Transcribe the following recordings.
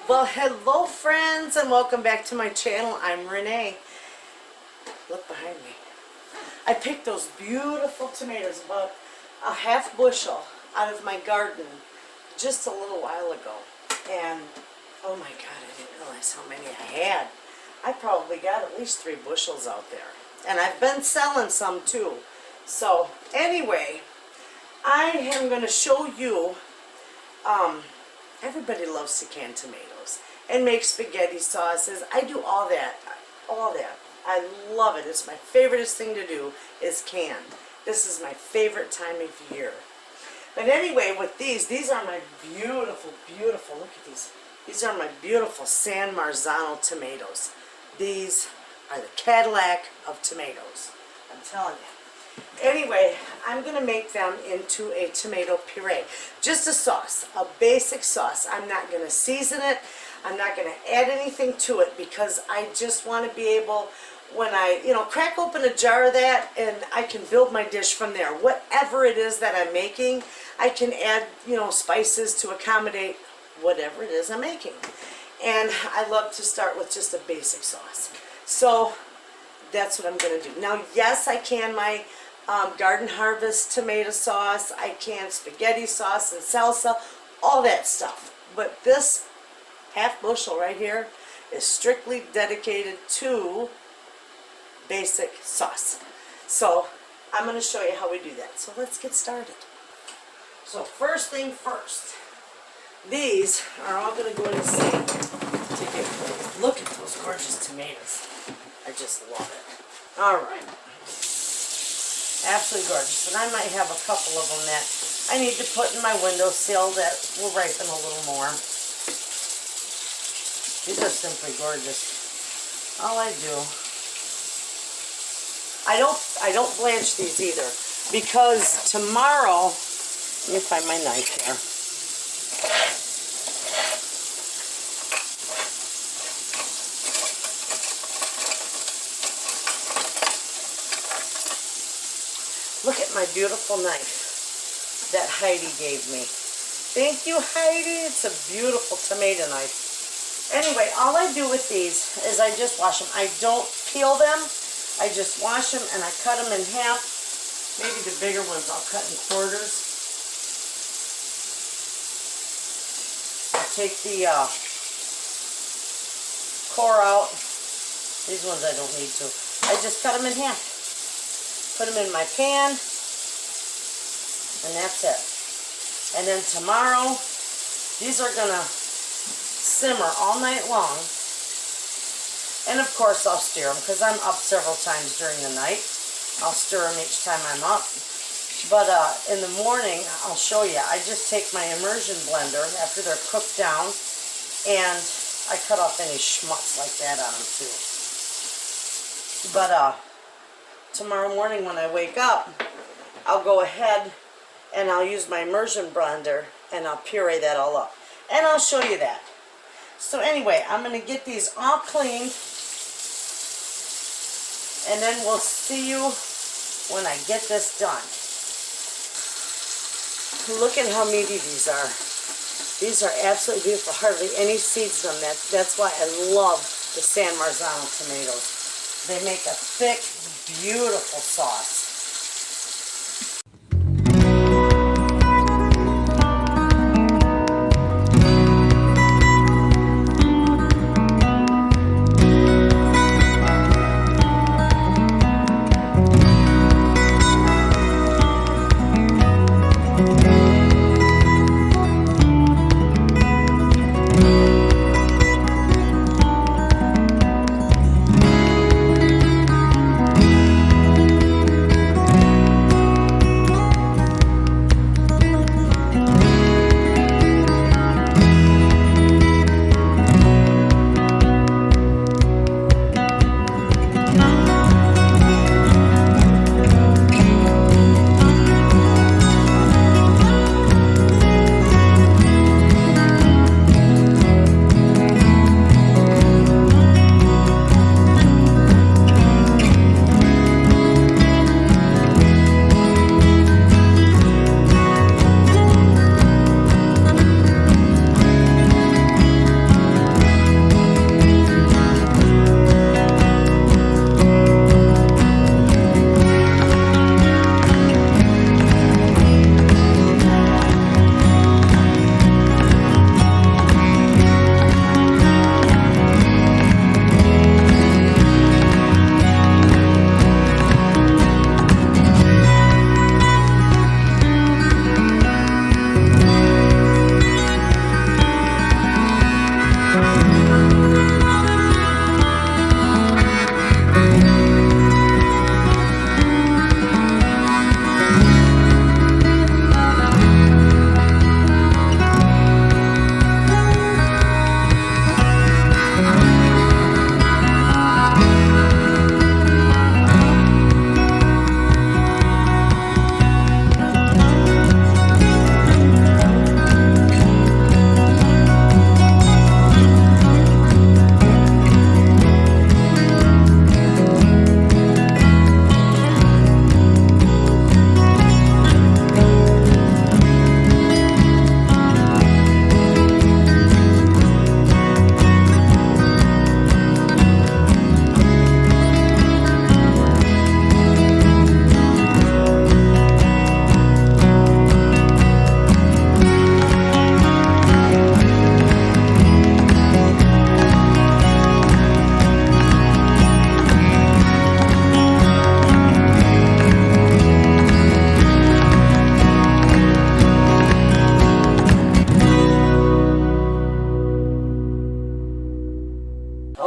Well, hello friends and welcome back to my channel. I'm Renee. Look behind me. I picked those beautiful tomatoes, about a half bushel out of my garden just a little while ago. And oh my God, I didn't realize how many I had. I probably got at least 3 bushels out there. And I've been selling some too. So anyway, I am going to show you, everybody loves to can tomatoes and make spaghetti sauces. I do all that. I love it. It's my favoriteest thing to do is can. This is my favorite time of year. But anyway, with these are my beautiful, look at these. These are my beautiful San Marzano tomatoes. These are the Cadillac of tomatoes. I'm telling you. Anyway, I'm going to make them into a tomato puree. Just a sauce, a basic sauce. I'm not going to season it. I'm not going to add anything to it because I just want to be able, when I, crack open a jar of that and I can build my dish from there. Whatever it is that I'm making, I can add, spices to accommodate whatever it is I'm making. And I love to start with just a basic sauce. So that's what I'm going to do. Now, yes, I can my Garden Harvest tomato sauce. I can spaghetti sauce and salsa, all that stuff. But this half bushel right here is strictly dedicated to basic sauce. So I'm going to show you how we do that. So let's get started. So first thing first, these are all going to go in the sink to get. Look at those gorgeous tomatoes. I just love it. All right. Absolutely gorgeous. And I might have a couple of them that I need to put in my windowsill that will ripen a little more. These are simply gorgeous. All I do, I don't blanch these either, because tomorrow, let me find my knife here. Look at my beautiful knife that Heidi gave me. Thank you, Heidi. It's a beautiful tomato knife. Anyway, all I do with these is I just wash them. I don't peel them. I just wash them and I cut them in half. Maybe the bigger ones I'll cut in quarters. I'll take the core out. These ones I don't need to. I just cut them in half. Put them in my pan, and that's it. And then tomorrow, these are going to simmer all night long. And of course, I'll stir them because I'm up several times during the night. I'll stir them each time I'm up. But in the morning, I'll show you. I just take my immersion blender after they're cooked down, and I cut off any schmutz like that on them too. But tomorrow morning when I wake up, I'll go ahead and I'll use my immersion blender and I'll puree that all up. And I'll show you that. So anyway, I'm going to get these all cleaned, and then we'll see you when I get this done. Look at how meaty these are. These are absolutely beautiful. Hardly any seeds in them. That's why I love the San Marzano tomatoes. They make a thick, beautiful sauce.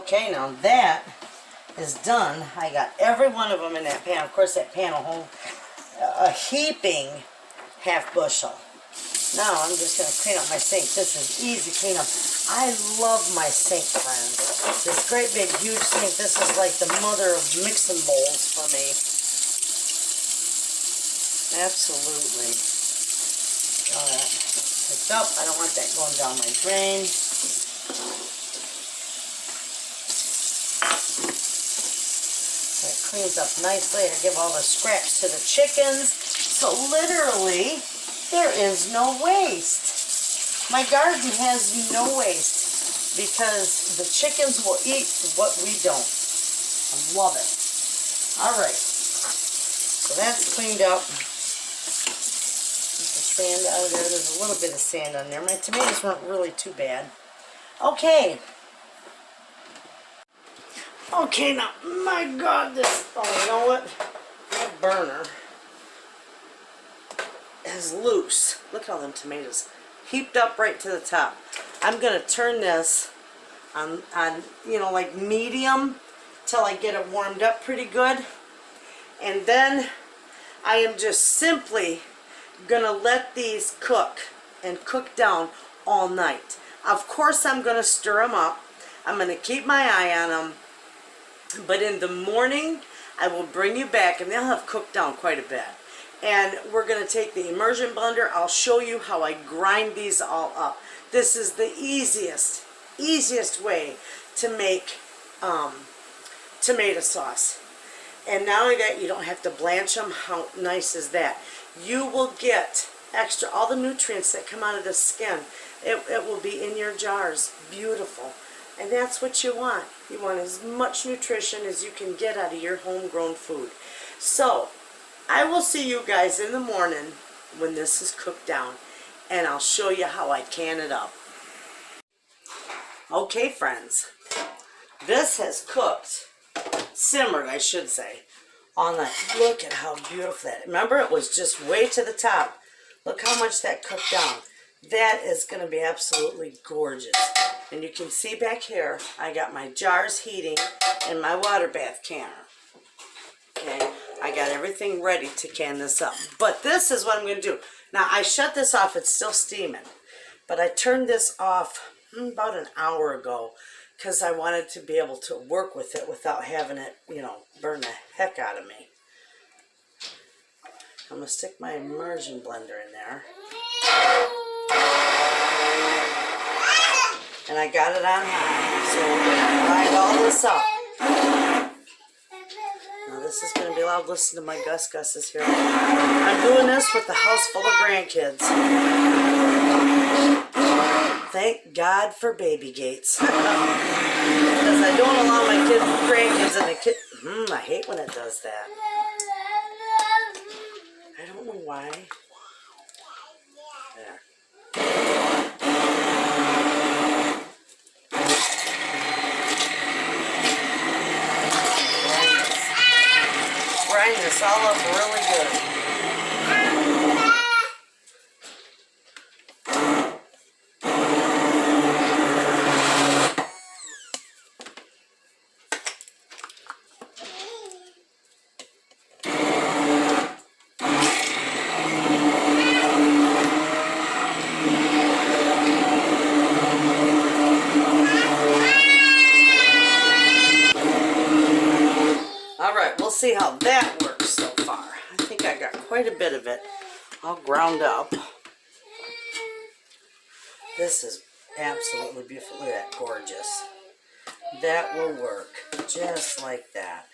Okay, now that is done. I got every one of them in that pan. Of course, that pan will hold a heaping half bushel. Now I'm just going to clean up my sink. This is easy cleanup. I love my sink, friends. This great big huge sink. This is like the mother of mixing bowls for me. Absolutely. All that picked up. I don't want that going down my drain. That cleans up nicely. I give all the scraps to the chickens. So literally, there is no waste. My garden has no waste because the chickens will eat what we don't. I love it. All right. So that's cleaned up. Get the sand out of there. There's a little bit of sand on there. My tomatoes weren't really too bad. Okay. Okay, now, my God, this, oh, you know what? That burner is loose. Look at all them tomatoes heaped up right to the top. I'm going to turn this on, you know, like medium till I get it warmed up pretty good. And then I am just simply going to let these cook and cook down all night. Of course, I'm going to stir them up. I'm going to keep my eye on them. But in the morning, I will bring you back, and they'll have cooked down quite a bit. And we're going to take the immersion blender. I'll show you how I grind these all up. This is the easiest way to make tomato sauce. And not only that, you don't have to blanch them. How nice is that? You will get extra, all the nutrients that come out of the skin. It will be in your jars. Beautiful. And that's what you want. You want as much nutrition as you can get out of your homegrown food. So, I will see you guys in the morning when this is cooked down. And I'll show you how I can it up. Okay, friends. This has cooked, simmered, I should say, all night. Look at how beautiful that is. Remember, it was just way to the top. Look how much that cooked down. That is going to be absolutely gorgeous. And you can see back here, I got my jars heating and my water bath canner. Okay, I got everything ready to can this up. But this is what I'm going to do. Now, I shut this off. It's still steaming. But I turned this off about an hour ago because I wanted to be able to work with it without having it, you know, burn the heck out of me. I'm going to stick my immersion blender in there. And I got it on high. So we're going to grind all this up. Now this is going to be loud. Listen to my Gus is here. I'm doing this with the house full of grandkids. Thank God for baby gates. Because I don't allow my kids, grandkids, and the kid. I hate when it does that. I don't know why. There. Grind this all up really good. See how that works so far. I think I got quite a bit of it all ground up. This is absolutely beautiful. Look at that, gorgeous. That will work just like that.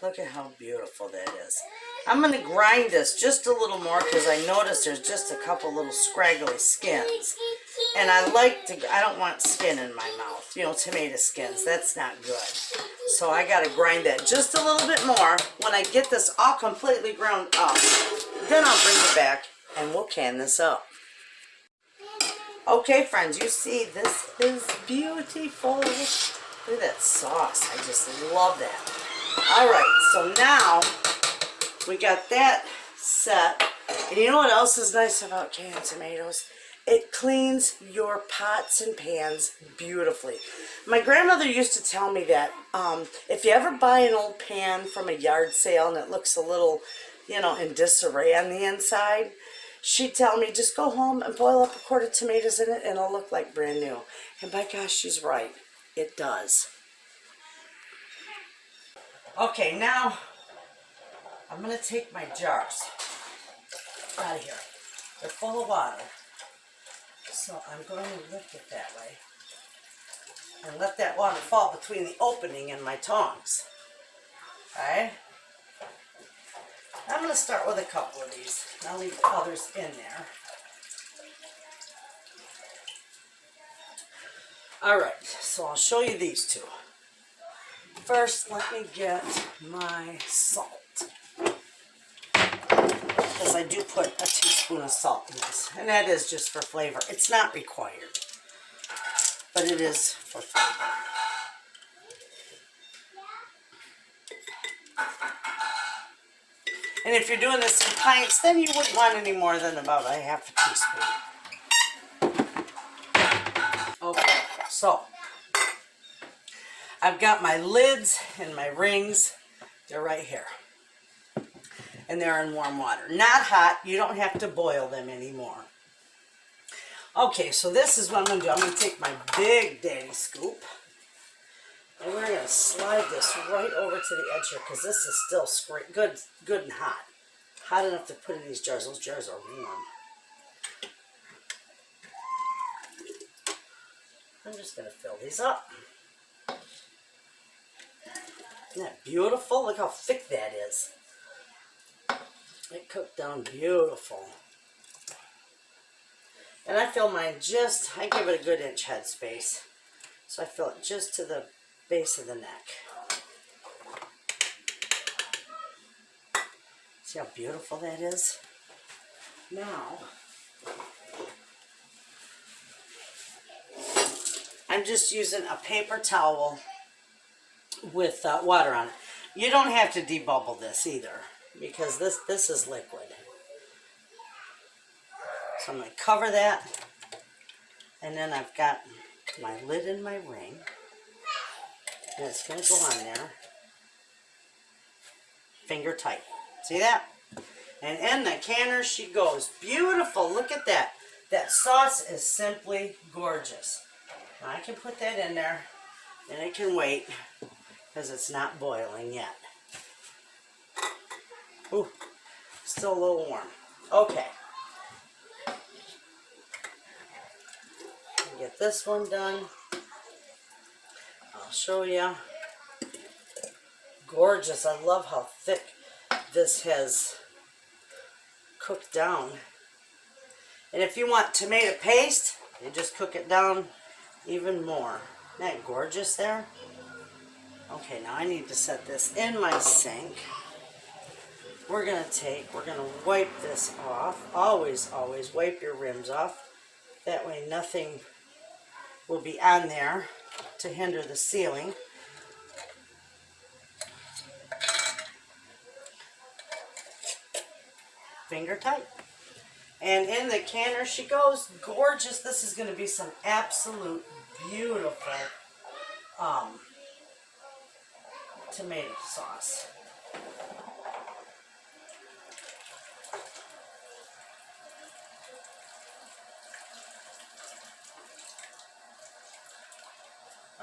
Look at how beautiful that is. I'm going to grind this just a little more because I noticed there's just a couple little scraggly skins. And I don't want skin in my mouth. You know, tomato skins. That's not good. So I got to grind that just a little bit more. When I get this all completely ground up, then I'll bring it back and we'll can this up. Okay, friends, you see this is beautiful. Look at that sauce. I just love that. All right, so now we got that set. And you know what else is nice about canned tomatoes? It cleans your pots and pans beautifully. My grandmother used to tell me that if you ever buy an old pan from a yard sale and it looks a little, in disarray on the inside, she'd tell me just go home and boil up a quart of tomatoes in it and it'll look like brand new. And by gosh, she's right. It does. Okay, now I'm going to take my jars out of here. They're full of water. So I'm going to lift it that way and let that water fall between the opening and my tongs. Okay? I'm going to start with a couple of these. I'll leave others in there. Alright, so I'll show you these two. First, let me get my salt. Because I do put a teaspoon of salt in this. And that is just for flavor. It's not required. But it is for flavor. And if you're doing this in pints, then you wouldn't want any more than about a half a teaspoon. Okay, so I've got my lids and my rings. They're right here. And they're in warm water. Not hot. You don't have to boil them anymore. Okay, so this is what I'm going to do. I'm going to take my Big Daddy scoop. And we're going to slide this right over to the edge here because this is still good and hot. Hot enough to put in these jars. Those jars are warm. I'm just going to fill these up. Isn't that beautiful? Look how thick that is. It cooked down beautiful. And I fill mine I give it a good inch head space. So I fill it just to the base of the neck. See how beautiful that is? Now, I'm just using a paper towel with water on it. You don't have to debubble this either because this is liquid. So I'm going to cover that, and then I've got my lid and my ring, and it's going to go on there, finger tight. See that? And in the canner she goes. Beautiful. Look at that. That sauce is simply gorgeous. Now I can put that in there, and it can wait because it's not boiling yet. Ooh, still a little warm. Okay. Get this one done. I'll show you. Gorgeous. I love how thick this has cooked down. And if you want tomato paste, you just cook it down even more. Isn't that gorgeous there? Okay, now I need to set this in my sink. We're going to wipe this off. Always wipe your rims off. That way nothing will be on there to hinder the sealing. Finger tight. And in the canner she goes. Gorgeous. This is going to be some absolute beautiful tomato sauce.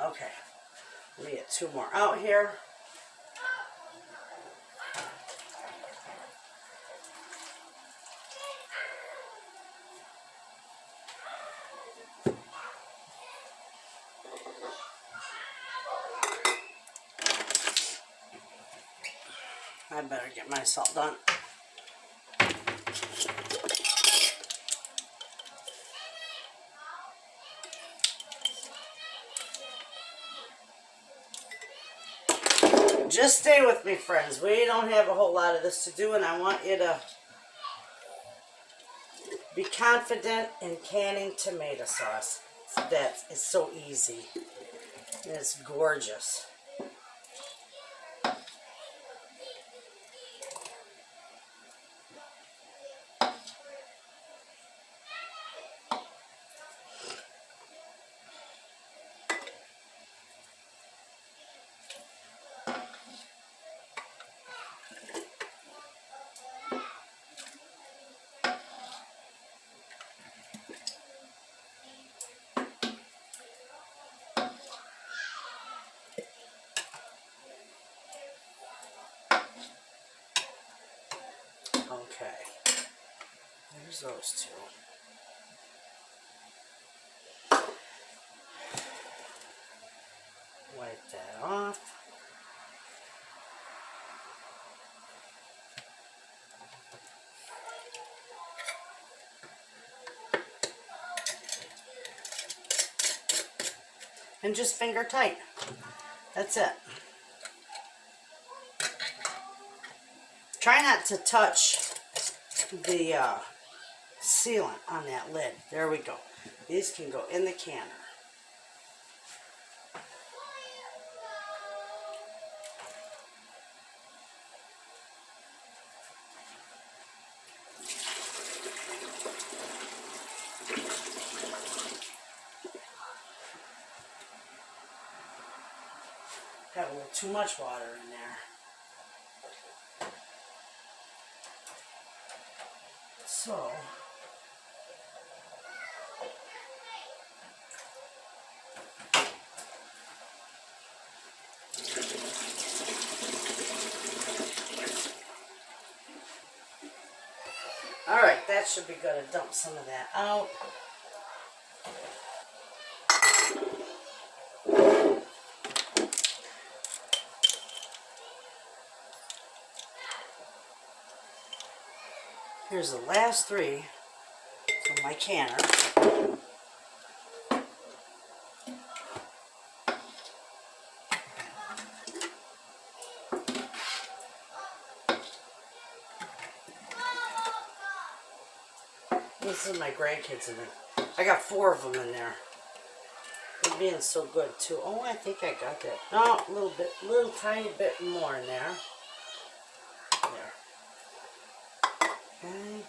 Okay, let me get two more out here. I better get my salt done. Just stay with me, friends. We don't have a whole lot of this to do, and I want you to be confident in canning tomato sauce. It's so easy, and it's gorgeous. There's those two. Wipe that off. And just finger tight. That's it. Try not to touch the sealant on that lid. There we go. These can go in the canner. Got a little too much water in there. So, all right, that should be good to dump some of that out. Here's the last three from my canner. This is my grandkids in there. I got 4 of them in there. They're being so good too. Oh, I think I got that. No, a little bit, little tiny bit more in there. There. Okay.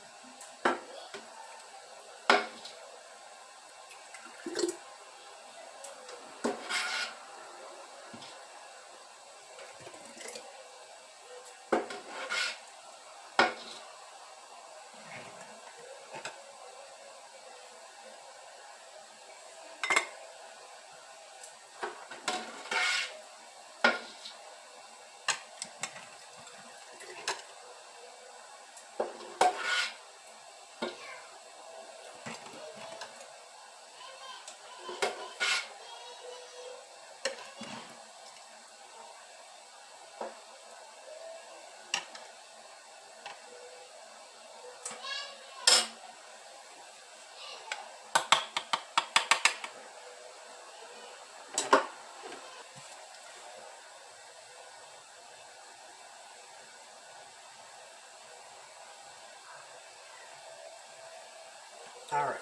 All right.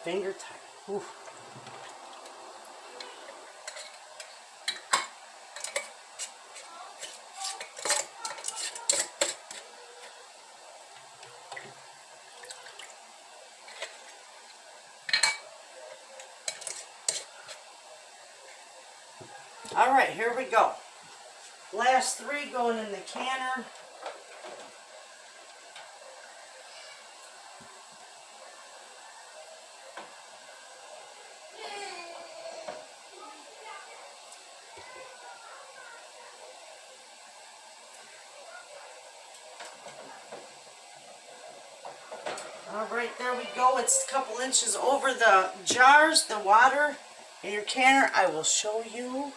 Finger tight. Ooh. All right, here we go. Last 3 going in the canner. All right, there we go. It's a couple inches over the jars, the water in your canner. I will show you.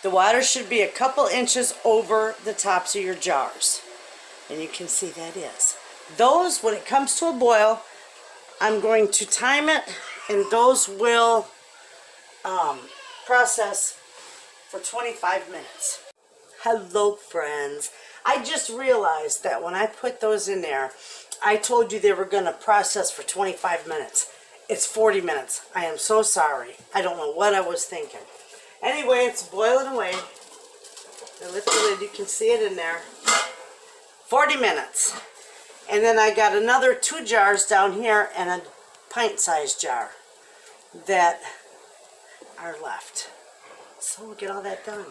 The water should be a couple inches over the tops of your jars. And you can see that is. Those, when it comes to a boil, I'm going to time it, and those will process for 25 minutes. Hello, friends. I just realized that when I put those in there, I told you they were going to process for 25 minutes. It's 40 minutes. I am so sorry. I don't know what I was thinking. Anyway, it's boiling away. I lift the lid. You can see it in there. 40 minutes. And then I got another 2 jars down here and a pint-sized jar that are left. So we'll get all that done.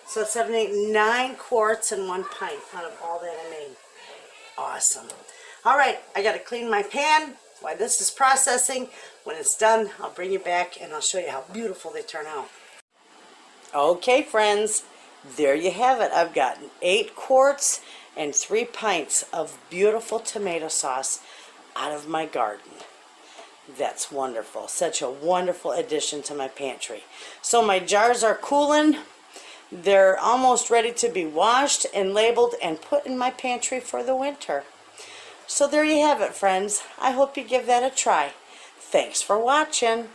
So 7, 8, 9 quarts and 1 pint out of all that I made. Awesome. All right, I got to clean my pan While this is processing, when it's done, I'll bring you back and I'll show you how beautiful they turn out. Okay, friends, there you have it. I've gotten 8 quarts and 3 pints of beautiful tomato sauce out of my garden. That's wonderful. Such a wonderful addition to my pantry. So my jars are cooling. They're almost ready to be washed and labeled and put in my pantry for the winter. So there you have it, friends. I hope you give that a try. Thanks for watching.